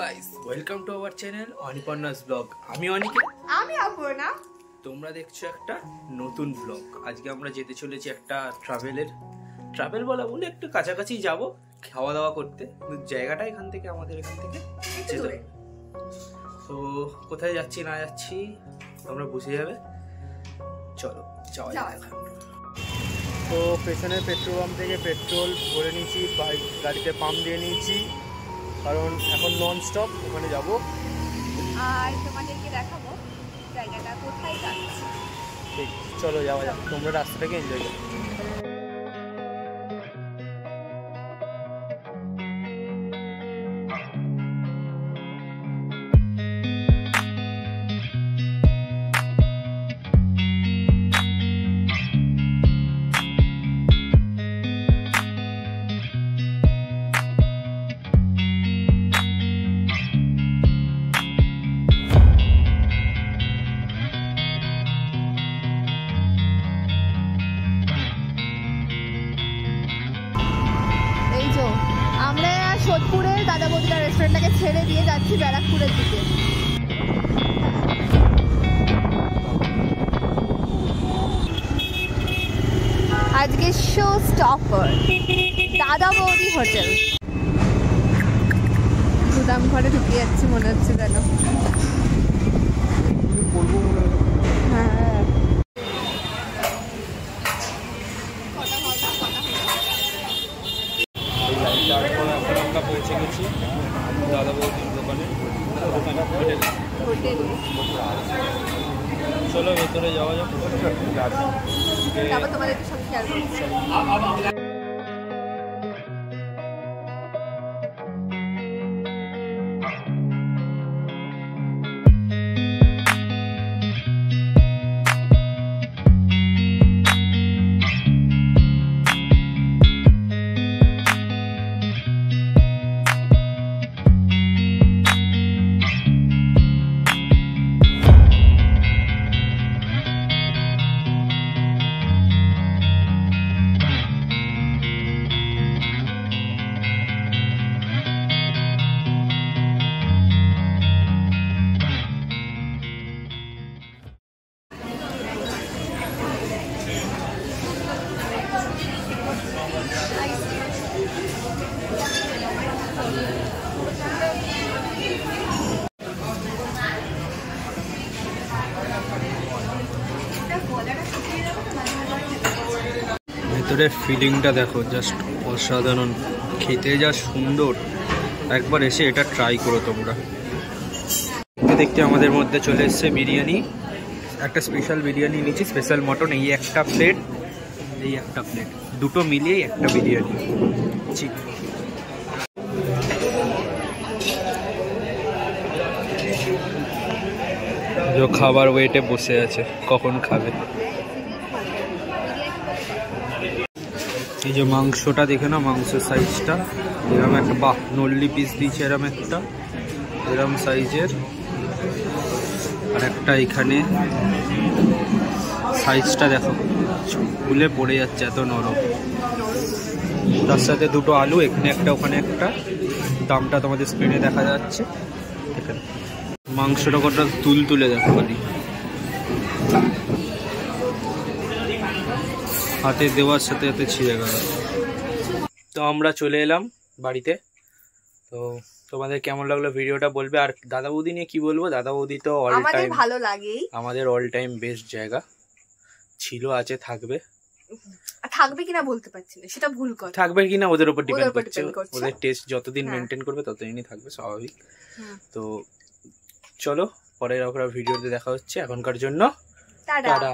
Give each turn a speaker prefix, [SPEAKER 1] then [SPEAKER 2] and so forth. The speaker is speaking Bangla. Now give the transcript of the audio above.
[SPEAKER 1] Guys, welcome to our channel Aniparna's blog. আমি অনিকে,
[SPEAKER 2] আমি অপর্ণা।
[SPEAKER 1] তোমরা দেখছো একটা নতুন ব্লগ। আজকে আমরা যেতে চলেছি একটা ট্রাভেল বলা বলে একটু কাছাকাছি যাব খাওয়া দাওয়া করতে। জায়গাটা আমাদের এখান থেকে যেতে। তো কোথায় যাচ্ছি না যাচ্ছি তোমরা বুঝে যাবে। চলো যাওয়া যাক। তো পেছনের পেট্রোল পাম্প থেকে পেট্রোল ভরে নিয়েছি, গাড়িতে পাম্প দিয়ে নিয়েছি, কারণ এখন নন স্টপ ওখানে যাব।
[SPEAKER 2] আর তোমাদেরকে দেখাবো জায়গাটা কোথায় যাচ্ছে।
[SPEAKER 1] ঠিক, চলো যাওয়া যাক। তোমরা রাস্তাটাকে এনজয় করো।
[SPEAKER 2] আমরা সোদপুরের দাদা বৌদিরা রেস্টুরেন্টটাকে ছেড়ে দিয়ে যাচ্ছি ব্যারাকপুরের দিকে। আজকে শো স্টপার দাদা বৌদি হোটেল। গুদাম ঘরে ঢুকে যাচ্ছি মনে হচ্ছে যেন। হ্যাঁ,
[SPEAKER 1] আমরা পৌঁছে গেছি দাদা বৌদির দোকানে। চলো ভেতরে যাওয়া যাক।
[SPEAKER 2] তোমাদেরকে সব শেয়ার করছি।
[SPEAKER 1] ভেতরের ফিলিংটা দেখো, জাস্ট অসাধারণ, খেতে যা সুন্দর। একবার এসে এটা ট্রাই করো তোমরা। দেখতে আমাদের মধ্যে চলে এসছে বিরিয়ানি। একটা স্পেশাল বিরিয়ানি নিচ্ছি, স্পেশাল মটন। এই একটা প্লেট, দুটো মিলিয়ে একটা বিরিয়ানি। খাবার ওয়েটে বসে আছে, কখন খাবে। এই যে মাংসটা দেখে না, মাংসের সাইজটা এরকম একটা, বাহ, নল্লি পিস দিয়েছে এরকম সাইজের। আর একটা এখানে সাইজটা দেখো, ফুলে পড়ে যাচ্ছে, এত নরম। তার সাথে দুটো আলু, এখানে একটা ওখানে একটা। দামটা তোমাদের স্ক্রিনে দেখা যাচ্ছে। এখানে মাংসটা কতটা তুলে দেখো, খালি হাতে দেওয়ার সাথে সাথে ছিঁড়ে গেল। তো আমরা চলে এলাম বাড়িতে। তো তোমাদের কেমন লাগলো ভিডিওটা বলবে। আর দাদা বৌদি নিয়ে কি বলবো, দাদা বৌদি তো অল টাইম
[SPEAKER 2] ভালো লাগে,
[SPEAKER 1] আমাদের অল টাইম বেস্ট জায়গা ছিল, আছে, থাকবে
[SPEAKER 2] কিনা বলতে পারছি না, সেটা ভুল কথা।
[SPEAKER 1] থাকবে কিনা ওদের উপর ডিপেন্ড করছে। ওদের টেস্ট যতদিন মেনটেন করবে ততদিনই থাকবে, স্বাভাবিক। তো চলো পরের ভিডিওতে দেখা হচ্ছে। এখনকার জন্য টাটা।